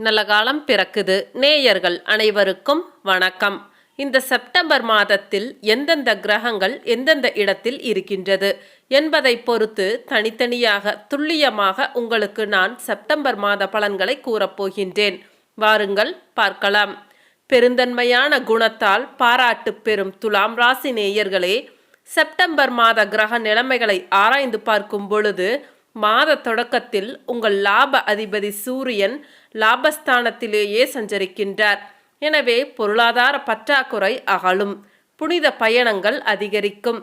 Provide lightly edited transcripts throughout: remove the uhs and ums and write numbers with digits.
நல்ல காலம் பிறக்குது. நேயர்கள் அனைவருக்கும் வணக்கம். இந்த செப்டம்பர் மாதத்தில் எந்தெந்த கிரகங்கள் எந்தெந்த இடத்தில் இருக்கின்றது என்பதை பொறுத்து தனித்தனியாக துல்லியமாக உங்களுக்கு நான் செப்டம்பர் மாத பலன்களை கூறப்போகின்றேன். வாருங்கள் பார்க்கலாம். பெருந்தன்மையான குணத்தால் பாராட்டு பெறும் துலாம் ராசி நேயர்களே, செப்டம்பர் மாத கிரக நிலைமைகளை ஆராய்ந்து பார்க்கும் பொழுது மாத தொடக்கத்தில் உங்கள் லாப அதிபதி சூரியன் லாபஸ்தானத்திலேயே சஞ்சரிக்கின்றார். எனவே பொருளாதார பற்றாக்குறை அகலும், புனித பயணங்கள் அதிகரிக்கும்,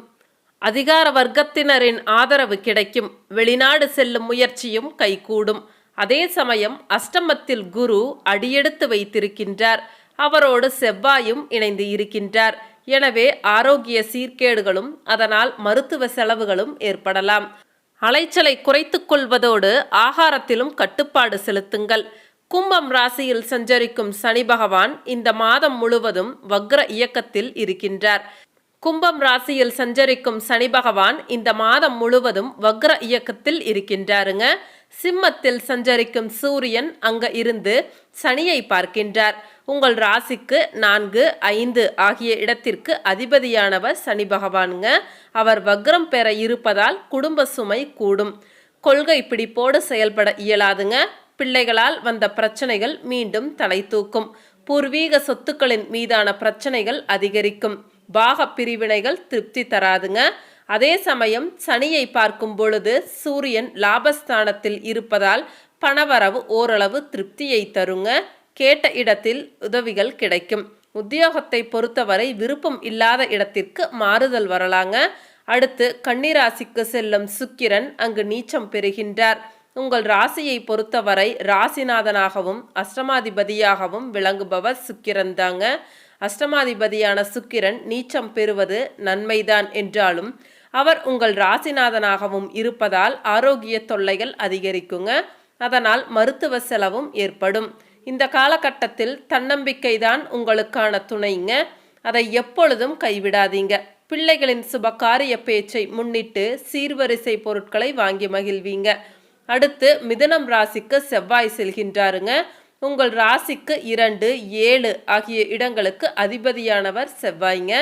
அதிகார வர்க்கத்தினரின் ஆதரவு கிடைக்கும், வெளிநாடு செல்லும் முயற்சியும் கைகூடும். அதே சமயம் அஷ்டமத்தில் குரு அடியெடுத்து வைத்திருக்கின்றார். அவரோடு செவ்வாயும் இணைந்து இருக்கின்றார். எனவே ஆரோக்கிய சீர்கேடுகளும் அதனால் மருத்துவ செலவுகளும் ஏற்படலாம். அலைச்சலை குறைத்துக் கொள்வதோடு ஆகாரத்திலும் கட்டுப்பாடு செலுத்துங்கள். கும்பம் ராசியில் சஞ்சரிக்கும் சனி பகவான் இந்த மாதம் முழுவதும் வக்ர இயக்கத்தில் இருக்கின்றார். கும்பம் ராசியில் சஞ்சரிக்கும் சனி பகவான் இந்த மாதம் முழுவதும் வக்ர இயக்கத்தில் இருக்கின்றாருங்க. சிம்மத்தில் சஞ்சரிக்கும் சூரியன் அங்க இருந்து சனியை பார்க்கின்றார். உங்கள் ராசிக்கு 4, 5 ஆகிய இடத்திற்கு அதிபதியானவர் சனி பகவானுங்க. அவர் வக்ரம் பெற இருப்பதால் குடும்ப சுமை கூடும். கொள்கை பிடிப்போடு செயல்பட இயலாதுங்க. பிள்ளைகளால் வந்த பிரச்சனைகள் மீண்டும் தலை தூக்கும். பூர்வீக சொத்துக்களின் மீதான பிரச்சனைகள் அதிகரிக்கும். பாக பிரிவினைகள் திருப்தி தராதுங்க. அதே சமயம் சனியை பார்க்கும் பொழுது சூரியன் லாபஸ்தானத்தில் இருப்பதால் பணவரவு ஓரளவு திருப்தியை தருங்க. கேட்ட இடத்தில் உதவிகள் கிடைக்கும். உத்தியோகத்தை பொறுத்தவரை விருப்பம் இல்லாத இடத்திற்கு மாறுதல் வரலாங்க. அடுத்து கன்னிராசிக்கு செல்லும் சுக்கிரன் அங்கு நீச்சம் பெறுகின்றார். உங்கள் ராசியை பொறுத்தவரை ராசிநாதனாகவும் அஷ்டமாதிபதியாகவும் விளங்குபவர் சுக்கிரன் தாங்க. அஷ்டமாதிபதியான சுக்கிரன் நீச்சம் பெறுவது நன்மைதான் என்றாலும் அவர் உங்கள் ராசிநாதனாகவும் இருப்பதால் ஆரோக்கிய தொல்லைகள் அதிகரிக்குங்க. அதனால் மருத்துவ செலவும் ஏற்படும். இந்த காலகட்டத்தில் தன்னம்பிக்கை தான் உங்களுக்கான துணைங்க. அதை எப்பொழுதும் கைவிடாதீங்க. பிள்ளைகளின் சுபகாரிய பேச்சை முன்னிட்டு சீர்வரிசை பொருட்களை வாங்கி மகிழ்வீங்க. அடுத்து மிதுனம் ராசிக்கு செவ்வாய் செல்கின்றாருங்க. உங்கள் ராசிக்கு 2, 7 ஆகிய இடங்களுக்கு அதிபதியானவர் செவ்வாய்ங்க.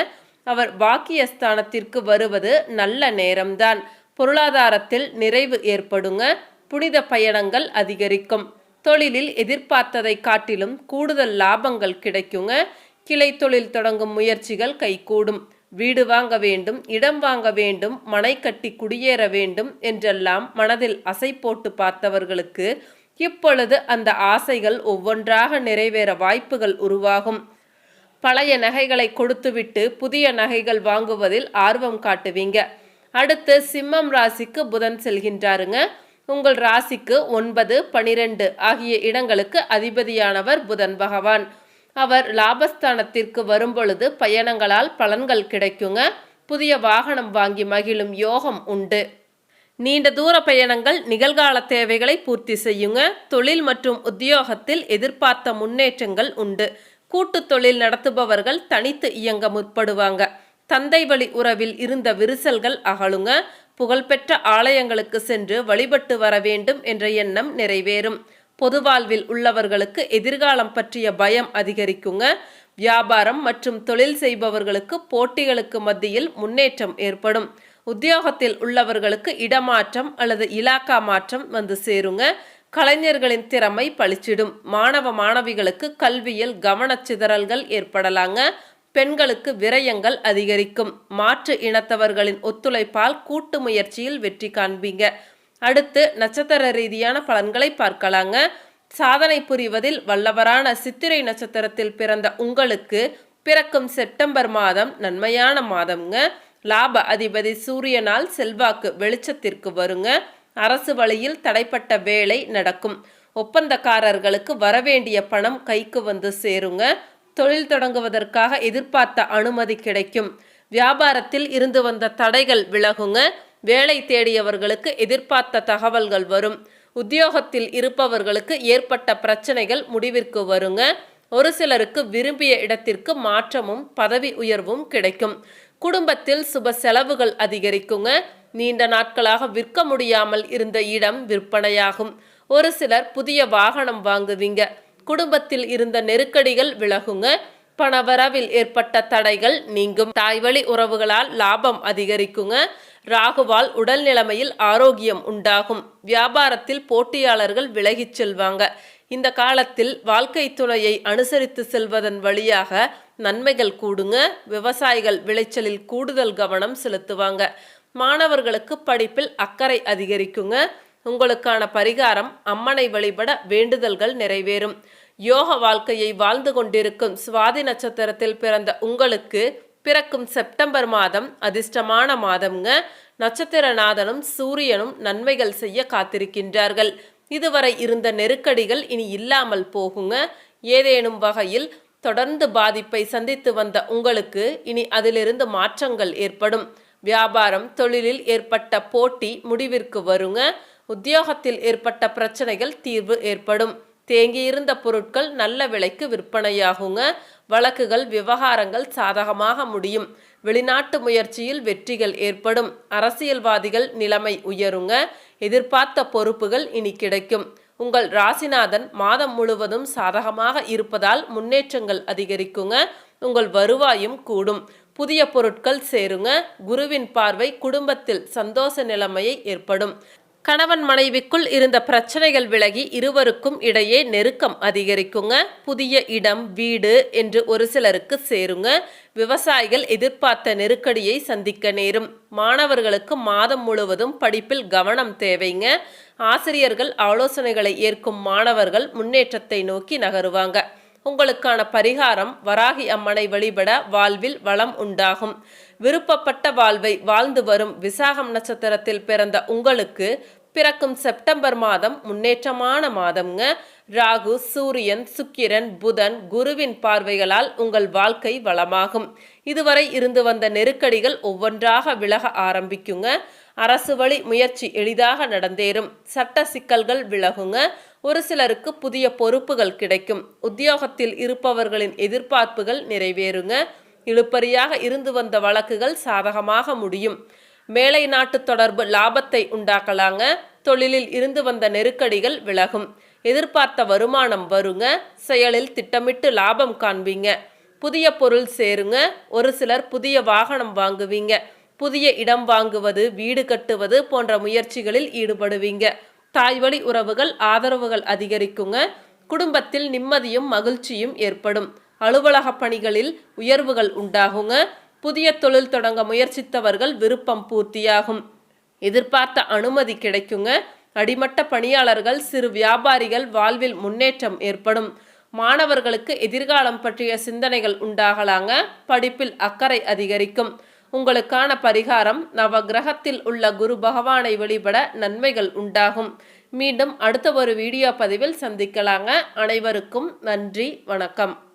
அவர் பாக்கியஸ்தானத்திற்கு வருவது நல்ல நேரம்தான். பொருளாதாரத்தில் நிறைவு ஏற்படுங்க. புனித பயணங்கள் அதிகரிக்கும். தொழிலில் எதிர்பார்த்ததை காட்டிலும் கூடுதல் லாபங்கள் கிடைக்குங்க. கிளை தொழில் தொடங்கும் முயற்சிகள் கைகூடும். வீடு வாங்க வேண்டும், இடம் வாங்க வேண்டும், மனை கட்டி குடியேற வேண்டும் என்றெல்லாம் மனதில் அசை போட்டு பார்த்தவர்களுக்கு இப்பொழுது அந்த ஆசைகள் ஒவ்வொன்றாக நிறைவேற வாய்ப்புகள் உருவாகும். பழைய நகைகளை கொடுத்துவிட்டு புதிய நகைகள் வாங்குவதில் ஆர்வம் காட்டுவீங்க. அடுத்து சிம்மம் ராசிக்கு புதன் செல்கின்றாருங்க. உங்கள் ராசிக்கு 9, 12 ஆகிய இடங்களுக்கு அதிபதியானவர் புதன் பகவான். அவர் லாபஸ்தானத்திற்கு வரும்பொழுது பயணங்களால் பலன்கள் கிடைக்குங்க. புதிய வாகனம் வாங்கி மகிழும் யோகம் உண்டு. நீண்ட தூர பயணங்கள் நிகழ்கால தேவைகளை பூர்த்தி செய்யுங்க. தொழில் மற்றும் உத்தியோகத்தில் எதிர்பார்த்த முன்னேற்றங்கள் உண்டு. கூட்டு தொழில் நடத்துபவர்கள் தனித்து இயங்க முற்படுவாங்க. தந்தை வழி உறவில் இருந்த விரிசல்கள் அகலுங்க. புகழ்பெற்ற ஆலயங்களுக்கு சென்று வழிபட்டு வர வேண்டும் என்ற எண்ணம் நிறைவேறும். பொது வாழ்வில் உள்ளவர்களுக்கு எதிர்காலம் பற்றிய பயம் அதிகரிக்குங்க. வியாபாரம் மற்றும் தொழில் செய்பவர்களுக்கு போட்டிகளுக்கு மத்தியில் முன்னேற்றம் ஏற்படும். உத்தியோகத்தில் உள்ளவர்களுக்கு இடமாற்றம் அல்லது இலாக்கா மாற்றம் வந்து சேருங்க. கலைஞர்களின் திறமை பளிச்சிடும். மாணவ மாணவிகளுக்கு கல்வியில் கவனச்சிதறல்கள் ஏற்படலாங்க. பெண்களுக்கு விரயங்கள் அதிகரிக்கும். மாற்று இனத்தவர்களின் ஒத்துழைப்பால் கூட்டு முயற்சியில் வெற்றி காண்பீங்க. அடுத்து நட்சத்திர ரீதியான பலன்களை பார்க்கலாங்க. சாதனை புரிவதில் வல்லவரான சித்திரை நட்சத்திரத்தில் பிறந்த உங்களுக்கு பிறக்கும் செப்டம்பர் மாதம் நன்மையான மாதம்ங்க. லாப அதிபதி சூரியனால் செல்வாக்கு வெளிச்சத்திற்கு வருங்க. அரசு வழியில் தடைப்பட்ட வேலை நடக்கும். ஒப்பந்தக்காரர்களுக்கு வரவேண்டிய பணம் கைக்கு வந்து சேருங்க. தொழில் தொடங்குவதற்காக எதிர்பார்த்த அனுமதி கிடைக்கும். வியாபாரத்தில் இருந்து வந்த தடைகள் விலகுங்க. வேலை தேடியவர்களுக்கு எதிர்பார்த்த தகவல்கள் வரும். உத்தியோகத்தில் இருப்பவர்களுக்கு ஏற்பட்ட பிரச்சனைகள் முடிவிற்கு வருங்க. ஒரு சிலருக்கு விரும்பிய இடத்திற்கு மாற்றமும் பதவி உயர்வும் கிடைக்கும். குடும்பத்தில் சுப செலவுகள் அதிகரிக்குங்க. நீண்ட நாட்களாக விற்க முடியாமல் இருந்த இடம் விற்பனையாகும். ஒரு சிலர் புதிய வாகனம் வாங்குவீங்க. குடும்பத்தில் இருந்த நெருக்கடிகள் விலகுங்க. பணவரவில் ஏற்பட்ட தடைகள் நீங்கும். தாய்வழி உறவுகளால் லாபம் அதிகரிக்குங்க. ராகுவால் உடல் நிலைமையில் ஆரோக்கியம் உண்டாகும். வியாபாரத்தில் போட்டியாளர்கள் விலகிச் செல்வாங்க. இந்த காலத்தில் வாழ்க்கை துணையை அனுசரித்து செல்வதன் வழியாக நன்மைகள் கூடுங்க. விவசாயிகள் விளைச்சலில் கூடுதல் கவனம் செலுத்துவாங்க. மாணவர்களுக்கு படிப்பில் அக்கறை அதிகரிக்குங்க. உங்களுக்கான பரிகாரம், அம்மனை வழிபட வேண்டுதல்கள் நிறைவேறும். யோக வாழ்க்கையை வாழ்ந்து கொண்டிருக்கும் சுவாதி நட்சத்திரத்தில் பிறந்த உங்களுக்கு பிறக்கும் செப்டம்பர் மாதம் அதிர்ஷ்டமான மாதம்ங்க. நட்சத்திரநாதனும் சூரியனும் நன்மைகள் செய்ய காத்திருக்கின்றார்கள். இதுவரை இருந்த நெருக்கடிகள் இனி இல்லாமல் போகுங்க. ஏதேனும் வகையில் தொடர்ந்து பாதிப்பை சந்தித்து வந்த உங்களுக்கு இனி அதிலிருந்து மாற்றங்கள் ஏற்படும். வியாபாரம், தொழிலில் ஏற்பட்ட போட்டி முடிவிற்கு வருங்க. உத்தியோகத்தில் ஏற்பட்ட பிரச்சனைகள் தீர்வு ஏற்படும். தேங்கியிருந்த பொருட்கள் நல்ல விலைக்கு விற்பனையாகுங்க. வழக்குகள், விவகாரங்கள் சாதகமாக முடியும். வெளிநாட்டு முயற்சியில் வெற்றிகள் ஏற்படும். அரசியல்வாதிகள் நிலைமை உயருங்க. எதிர்பார்த்த பொறுப்புகள் இனி கிடைக்கும். உங்கள் ராசிநாதன் மாதம் முழுவதும் சாதகமாக இருப்பதால் முன்னேற்றங்கள் அதிகரிக்குங்க. உங்கள் வருவாயும் கூடும். புதிய பொருட்கள் சேருங்க. குருவின் பார்வை குடும்பத்தில் சந்தோஷ நிலைமையை ஏற்படும். கணவன் மனைவிக்குள் இருந்த பிரச்சனைகள் விலகி இருவருக்கும் இடையே நெருக்கம் அதிகரிக்குங்க. புதிய இடம், வீடு என்று ஒரு சிலருக்கு சேருங்க. விவசாயிகள் எதிர்பார்த்த நெருக்கடியை சந்திக்க நேரும். மாணவர்களுக்கு மாதம் முழுவதும் படிப்பில் கவனம் தேவைங்க. ஆசிரியர்கள் ஆலோசனைகளை ஏற்கும் மாணவர்கள் முன்னேற்றத்தை நோக்கி நகருவாங்க. உங்களுக்கான பரிகாரம், வராகி அம்மனை வழிபட வாழ்வில் வளம் உண்டாகும். விருப்பப்பட்ட வாழ்வை வாழ்ந்து வரும் விசாகம் நட்சத்திரத்தில் பிறந்த உங்களுக்கு பிறக்கும் செப்டம்பர் மாதம் முன்னேற்றமான மாதம்ங்க. ராகு, சூரியன், சுக்கிரன், புதன், குருவின் பார்வைகளால் உங்கள் வாழ்க்கை வளமாகும். இதுவரை இருந்து வந்த நெருக்கடிகள் ஒவ்வொன்றாக விலக ஆரம்பிக்குங்க. அரசு வழி முயற்சி எளிதாக நடந்தேறும். சட்ட சிக்கல்கள் விலகுங்க. ஒரு சிலருக்கு புதிய பொறுப்புகள் கிடைக்கும். உத்தியோகத்தில் இருப்பவர்களின் எதிர்பார்ப்புகள் நிறைவேறுங்க. இழுபறியாக இருந்து வந்த வழக்குகள் சாதகமாக முடியும். மேலை நாட்டு தொடர்பு லாபத்தை உண்டாக்கலாங்க. தொழிலில் இருந்து வந்த நெருக்கடிகள் விலகும். எதிர்பார்த்த வருமானம் வருங்க. செயலில் திட்டமிட்டு லாபம் காண்பீங்க. புதிய பொருள் சேருங்க. ஒரு சிலர் புதிய வாகனம் வாங்குவீங்க. புதிய இடம் வாங்குவது, வீடு கட்டுவது போன்ற முயற்சிகளில் ஈடுபடுவீங்க. தாய்வழி உறவுகள் ஆதரவுகள் அதிகரிக்குங்க. குடும்பத்தில் நிம்மதியும் மகிழ்ச்சியும் ஏற்படும். அலுவலக பணிகளில் உயர்வுகள் உண்டாகுங்க. புதிய தொழில் தொடங்க முயற்சித்தவர்கள் விருப்பம் பூர்த்தியாகும். எதிர்பார்த்த அனுமதி கிடைக்குங்க. அடிமட்ட பணியாளர்கள், சிறு வியாபாரிகள் வாழ்வில் முன்னேற்றம் ஏற்படும். மாணவர்களுக்கு எதிர்காலம் பற்றிய சிந்தனைகள் உண்டாகலாங்க. படிப்பில் அக்கறை அதிகரிக்கும். உங்களுக்கான பரிகாரம், நவ கிரகத்தில் உள்ள குரு பகவானை வழிபட நன்மைகள் உண்டாகும். மீண்டும் அடுத்த ஒரு வீடியோ பதிவில் சந்திக்கலாங்க. அனைவருக்கும் நன்றி, வணக்கம்.